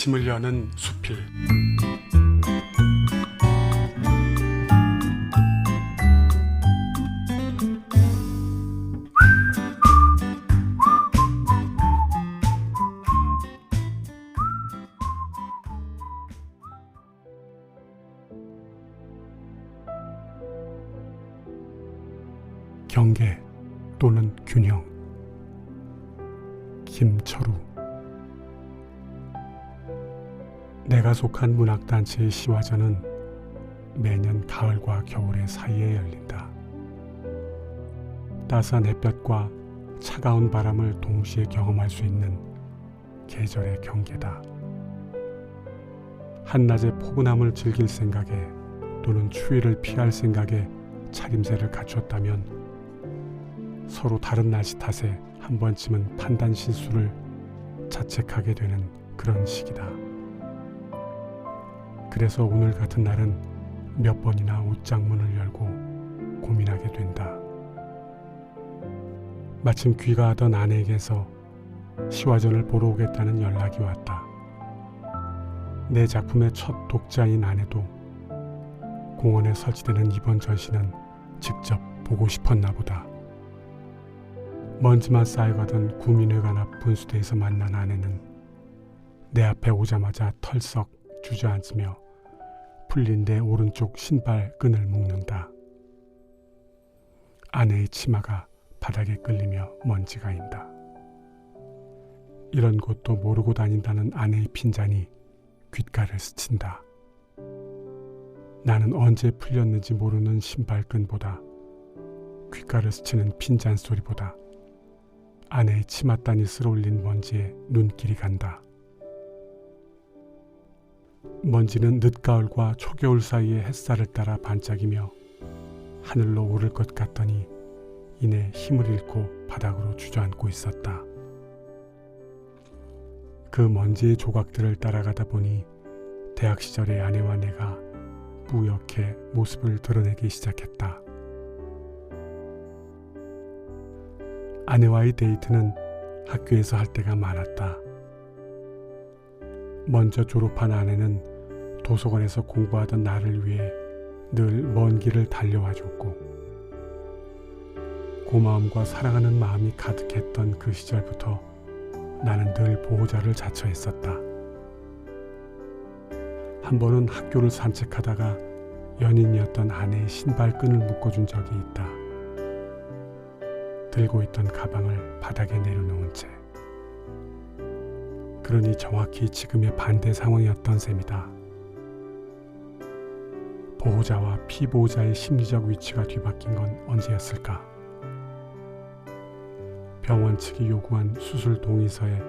아침을 여는 수필. 경계 또는 균형. 김철우. 내가 속한 문학단체의 시화전은 매년 가을과 겨울의 사이에 열린다. 따스한 햇볕과 차가운 바람을 동시에 경험할 수 있는 계절의 경계다. 한낮의 포근함을 즐길 생각에 또는 추위를 피할 생각에 차림새를 갖췄다면 서로 다른 날씨 탓에 한 번쯤은 판단 실수를 자책하게 되는 그런 시기다. 그래서 오늘 같은 날은 몇 번이나 옷장문을 열고 고민하게 된다. 마침 귀가하던 아내에게서 시화전을 보러 오겠다는 연락이 왔다. 내 작품의 첫 독자인 아내도 공원에 설치되는 이번 전시는 직접 보고 싶었나 보다. 먼지만 쌓여가던 구민회관 앞 분수대에서 만난 아내는 내 앞에 오자마자 털썩 주저앉으며 풀린 내 오른쪽 신발 끈을 묶는다. 아내의 치마가 바닥에 끌리며 먼지가 인다. 이런 것도 모르고 다닌다는 아내의 핀잔이 귓가를 스친다. 나는 언제 풀렸는지 모르는 신발끈보다 귓가를 스치는 핀잔 소리보다 아내의 치맛단이 쓸어올린 먼지에 눈길이 간다. 먼지는 늦가을과 초겨울 사이의 햇살을 따라 반짝이며 하늘로 오를 것 같더니 이내 힘을 잃고 바닥으로 주저앉고 있었다. 그 먼지의 조각들을 따라가다 보니 대학 시절의 아내와 내가 뿌옇게 모습을 드러내기 시작했다. 아내와의 데이트는 학교에서 할 때가 많았다. 먼저 졸업한 아내는 도서관에서 공부하던 나를 위해 늘 먼 길을 달려와 줬고 고마움과 사랑하는 마음이 가득했던 그 시절부터 나는 늘 보호자를 자처했었다. 한 번은 학교를 산책하다가 연인이었던 아내의 신발끈을 묶어준 적이 있다. 들고 있던 가방을 바닥에 내려놓은 채. 그러니 정확히 지금의 반대 상황이었던 셈이다. 보호자와 피보호자의 심리적 위치가 뒤바뀐 건 언제였을까? 병원 측이 요구한 수술 동의서에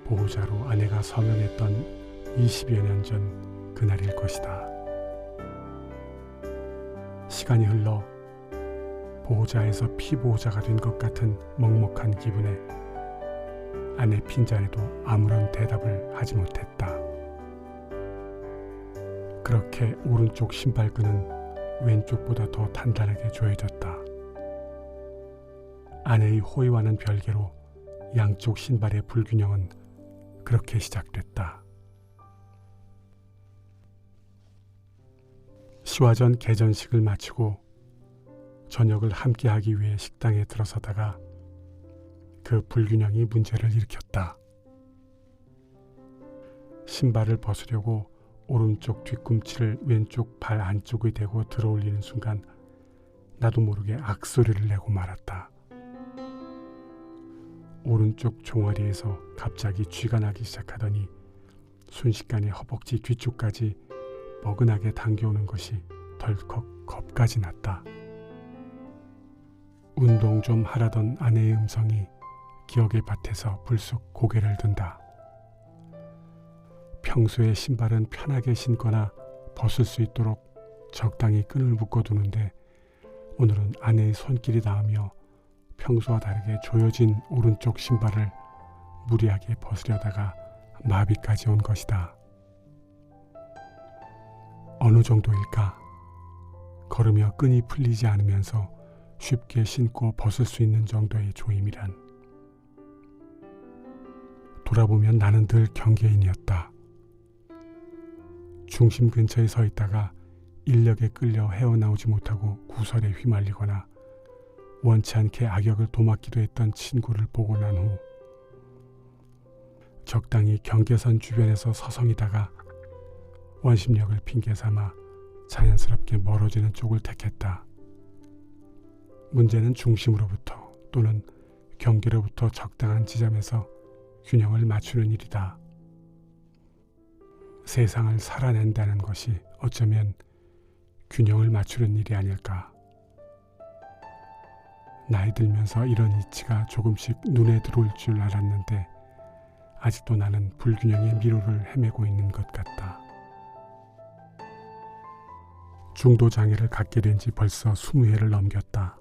보호자로 아내가 서명했던 20여 년 전 그날일 것이다. 시간이 흘러 보호자에서 피보호자가 된 것 같은 먹먹한 기분에 아내 핀잔에도 아무런 대답을 하지 못했다. 그렇게 오른쪽 신발끈은 왼쪽보다 더 단단하게 조여졌다. 아내의 호의와는 별개로 양쪽 신발의 불균형은 그렇게 시작됐다. 시화전 개전식을 마치고 저녁을 함께하기 위해 식당에 들어서다가 그 불균형이 문제를 일으켰다. 신발을 벗으려고 오른쪽 뒤꿈치를 왼쪽 발 안쪽에 대고 들어올리는 순간 나도 모르게 악소리를 내고 말았다. 오른쪽 종아리에서 갑자기 쥐가 나기 시작하더니 순식간에 허벅지 뒤쪽까지 뻐근하게 당겨오는 것이 덜컥 겁까지 났다. 운동 좀 하라던 아내의 음성이 기억의 밭에서 불쑥 고개를 든다. 평소에 신발은 편하게 신거나 벗을 수 있도록 적당히 끈을 묶어두는데 오늘은 아내의 손길이 닿으며 평소와 다르게 조여진 오른쪽 신발을 무리하게 벗으려다가 마비까지 온 것이다. 어느 정도일까? 걸으며 끈이 풀리지 않으면서 쉽게 신고 벗을 수 있는 정도의 조임이란. 돌아보면 나는 늘 경계인이었다. 중심 근처에 서 있다가 인력에 끌려 헤어나오지 못하고 구설에 휘말리거나 원치 않게 악역을 도맡기도 했던 친구를 보고 난 후 적당히 경계선 주변에서 서성이다가 원심력을 핑계삼아 자연스럽게 멀어지는 쪽을 택했다. 문제는 중심으로부터 또는 경계로부터 적당한 지점에서 균형을 맞추는 일이다. 세상을 살아낸다는 것이 어쩌면 균형을 맞추는 일이 아닐까. 나이 들면서 이런 이치가 조금씩 눈에 들어올 줄 알았는데 아직도 나는 불균형의 미로를 헤매고 있는 것 같다. 중도 장애를 갖게 된 지 벌써 20회를 넘겼다.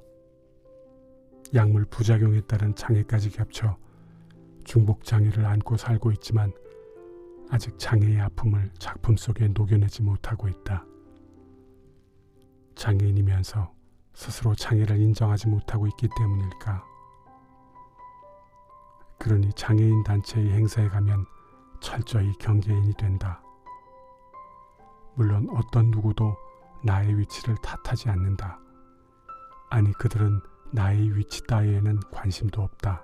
약물 부작용에 따른 장애까지 겹쳐 중복 장애를 안고 살고 있지만 아직 장애의 아픔을 작품 속에 녹여내지 못하고 있다. 장애인이면서 스스로 장애를 인정하지 못하고 있기 때문일까? 그러니 장애인 단체의 행사에 가면 철저히 경계인이 된다. 물론 어떤 누구도 나의 위치를 탓하지 않는다. 아니 그들은 나의 위치 따위에는 관심도 없다.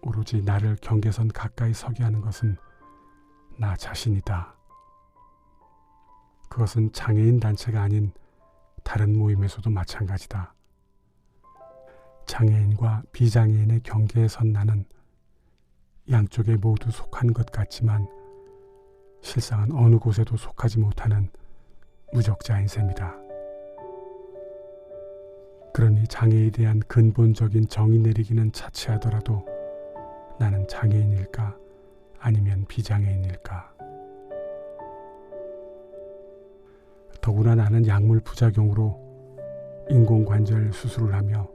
오로지 나를 경계선 가까이 서게 하는 것은 나 자신이다. 그것은 장애인 단체가 아닌 다른 모임에서도 마찬가지다. 장애인과 비장애인의 경계에 선 나는 양쪽에 모두 속한 것 같지만 실상은 어느 곳에도 속하지 못하는 무적자인 셈이다. 그러니 장애에 대한 근본적인 정의 내리기는 차치하더라도 나는 장애인일까 아니면 비장애인일까? 더구나 나는 약물 부작용으로 인공관절 수술을 하며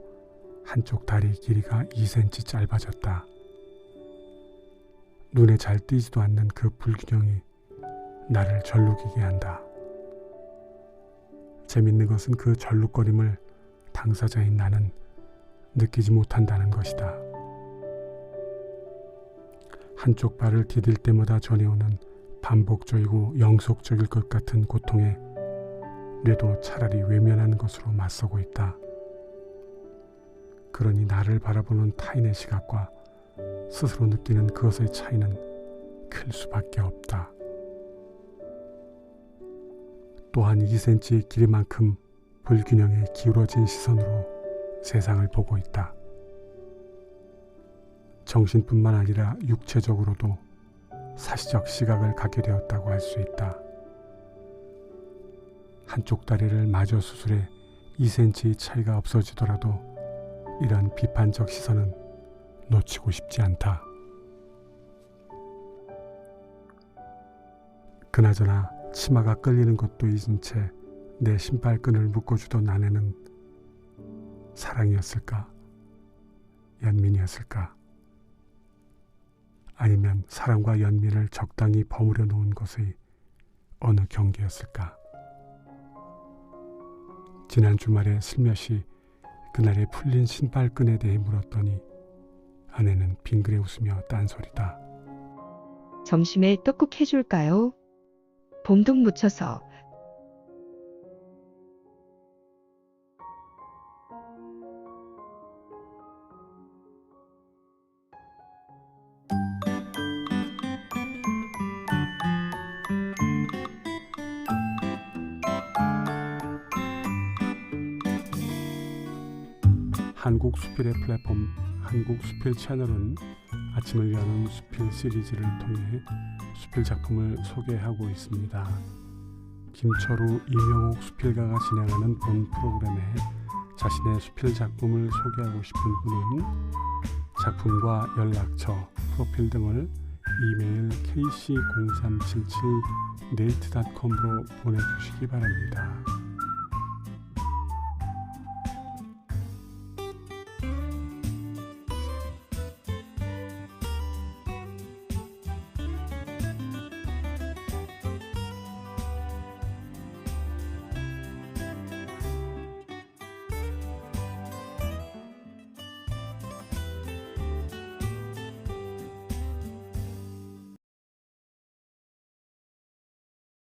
한쪽 다리 길이가 2cm 짧아졌다. 눈에 잘 띄지도 않는 그 불균형이 나를 절룩이게 한다. 재밌는 것은 그 절룩거림을 당사자인 나는 느끼지 못한다는 것이다. 한쪽 발을 디딜 때마다 전해오는 반복적이고 영속적일 것 같은 고통에 뇌도 차라리 외면하는 것으로 맞서고 있다. 그러니 나를 바라보는 타인의 시각과 스스로 느끼는 그것의 차이는 클 수밖에 없다. 또한 2cm 길이만큼 불균형에 기울어진 시선으로 세상을 보고 있다. 정신뿐만 아니라 육체적으로도 사시적 시각을 갖게 되었다고 할 수 있다. 한쪽 다리를 마저 수술해 2cm의 차이가 없어지더라도 이런 비판적 시선은 놓치고 싶지 않다. 그나저나 치마가 끌리는 것도 잊은 채 내 신발끈을 묶어주던 아내는 사랑이었을까? 연민이었을까? 아니면 사랑과 연민을 적당히 버무려 놓은 것의 어느 경계였을까? 지난 주말에 슬며시 그날의 풀린 신발끈에 대해 물었더니 아내는 빙그레 웃으며 딴소리다. 점심에 떡국 해줄까요? 봄동 묻혀서. 한국수필의 플랫폼 한국수필 채널은 아침을 여는 수필 시리즈를 통해 수필 작품을 소개하고 있습니다. 김철우, 이명옥 수필가가 진행하는 본 프로그램에 자신의 수필 작품을 소개하고 싶은 분은 작품과 연락처, 프로필 등을 이메일 kc0377nate.com으로 보내주시기 바랍니다.